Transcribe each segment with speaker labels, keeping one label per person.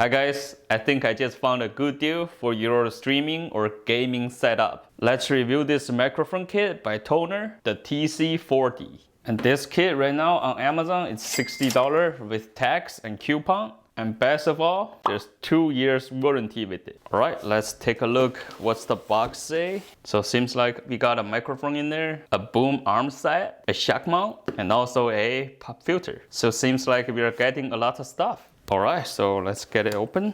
Speaker 1: Hi guys, I think I just found a good deal for your streaming or gaming setup. Let's review this microphone kit by TONOR, the TC40. And this kit right now on Amazon is $60 with tax and coupon. And best of all, there's 2 years warranty with it. All right, let's take a look. What's the box say? So seems like we got a microphone in there, a boom arm set, a shock mount, and also a pop filter. So seems like we are getting a lot of stuff. All right, so let's get it open.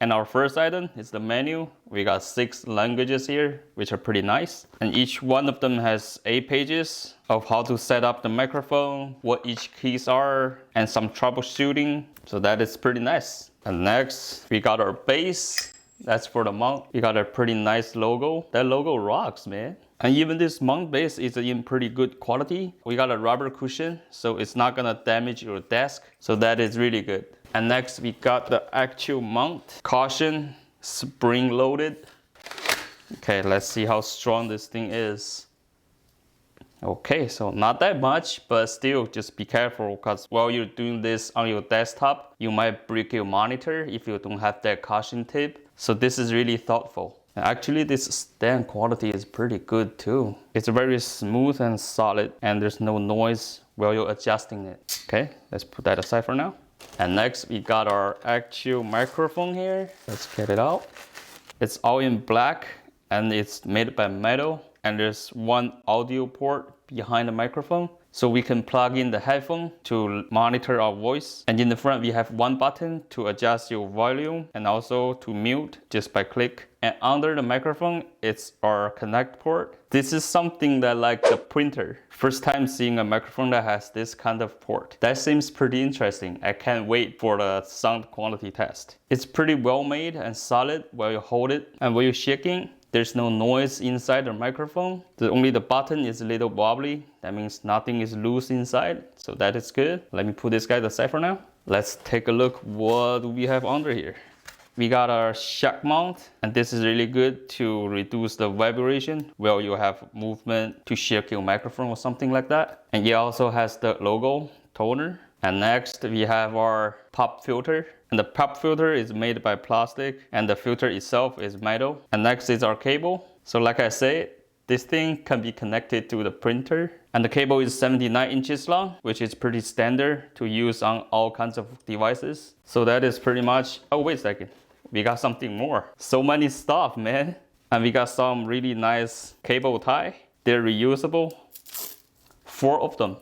Speaker 1: And our first item is the menu. We got 6 languages here, which are pretty nice. And each one of them has 8 pages of how to set up the microphone, what each keys are, and some troubleshooting. So that is pretty nice. And next, we got our base. That's for the mount. We got a pretty nice logo. That logo rocks, man. And even this mount base is in pretty good quality. We got a rubber cushion, so it's not gonna damage your desk. So that is really good. And next we got the actual mount. Caution, spring loaded. Okay, let's see how strong this thing is. Okay, so not that much, but still just be careful because while you're doing this on your desktop, you might break your monitor if you don't have that caution tape. So this is really thoughtful. Actually, this stand quality is pretty good too. It's very smooth and solid, and there's no noise while you're adjusting it. Okay, let's put that aside for now. And next, we got our actual microphone here. Let's get it out. It's all in black, and it's made by metal. And there's one audio port behind the microphone. So we can plug in the headphone to monitor our voice. And in the front, we have one button to adjust your volume and also to mute just by click. And under the microphone, it's our connect port. This is something that like the printer. First time seeing a microphone that has this kind of port. That seems pretty interesting. I can't wait for the sound quality test. It's pretty well made and solid while you hold it. And when you're shaking, there's no noise inside the microphone. Only the button is a little wobbly. That means nothing is loose inside. So that is good. Let me put this guy aside for now. Let's take a look what we have under here. We got our shock mount, and this is really good to reduce the vibration while you have movement to shake your microphone or something like that. And it also has the logo, TONOR. And next we have our pop filter. And the pop filter is made by plastic and the filter itself is metal. And next is our cable. So like I said, this thing can be connected to the printer. And the cable is 79 inches long, which is pretty standard to use on all kinds of devices. So that is pretty much, oh wait a second, we got something more. So many stuff, man. And we got some really nice cable tie. They're reusable, 4 of them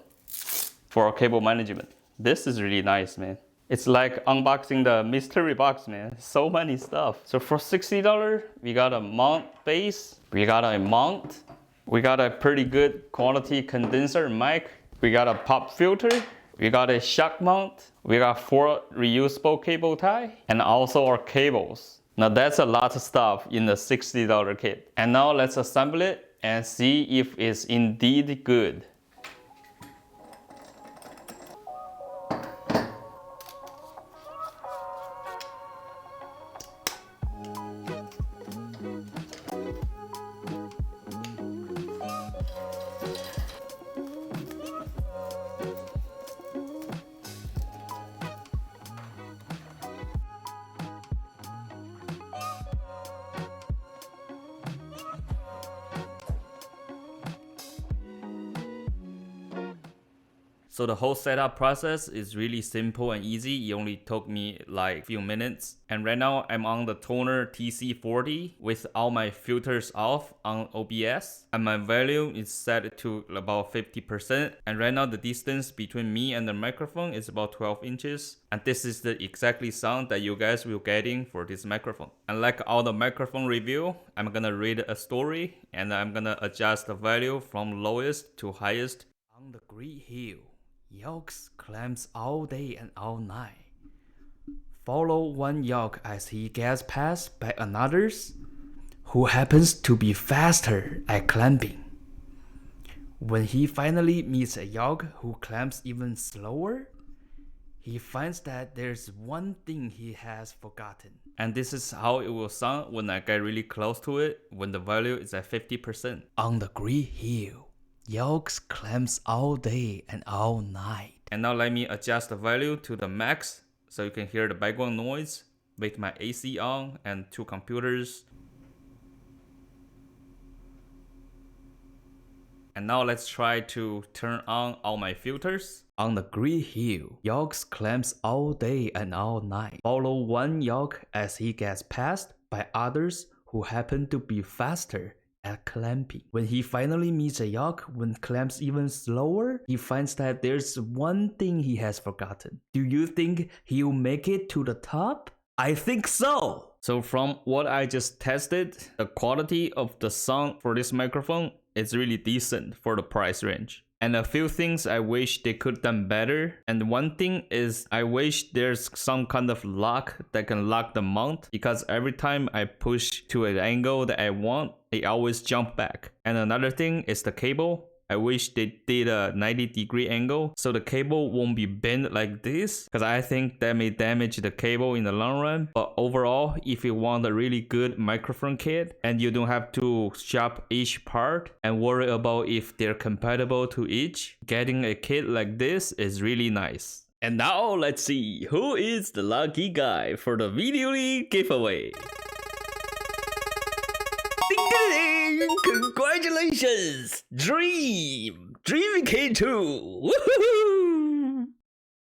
Speaker 1: for our cable management. This is really nice, man. It's like unboxing the mystery box, man. So many stuff. So for $60, we got a mount base. We got a mount. We got a pretty good quality condenser mic. We got a pop filter. We got a shock mount. We got 4 reusable cable tie. And also our cables. Now that's a lot of stuff in the $60 kit. And now let's assemble it and see if it's indeed good. So the whole setup process is really simple and easy. It only took me like a few minutes. And right now I'm on the TONOR TC40 with all my filters off on OBS. And my volume is set to about 50%. And right now the distance between me and the microphone is about 12 inches. And this is the exactly sound that you guys will getting for this microphone. And like all the microphone review, I'm gonna read a story and I'm gonna adjust the value from lowest to highest. On the Great Hill, yokes climbs all day and all night. Follow one yoke as he gets passed by another's who happens to be faster at climbing. When he finally meets a yoke who climbs even slower, he finds that there's one thing he has forgotten. And this is how it will sound when I get really close to it when the value is at 50%. On the Great Hill, yokes climbs all day and all night. And now let me adjust the value to the max so you can hear the background noise with my AC on and 2 computers. And now let's try to turn on all my filters. On the Green Hill, yolks clamps all day and all night. Follow one yolk as he gets passed by others who happen to be faster at clamping. When he finally meets a yolk when clamps even slower, he finds that there's one thing he has forgotten. Do you think he'll make it to the top? I think so! So from what I just tested, the quality of the sound for this microphone is really decent for the price range. And a few things I wish they could done better. And one thing is I wish there's some kind of lock that can lock the mount, because every time I push to an angle that I want, it always jump back. And another thing is the cable. I wish they did a 90-degree angle so the cable won't be bent like this, because I think that may damage the cable in the long run. But overall, if you want a really good microphone kit and you don't have to shop each part and worry about if they're compatible to each, getting a kit like this is really nice. And now let's see who is the lucky guy for the Video League giveaway. Congratulations! Dream K2! Woohoo!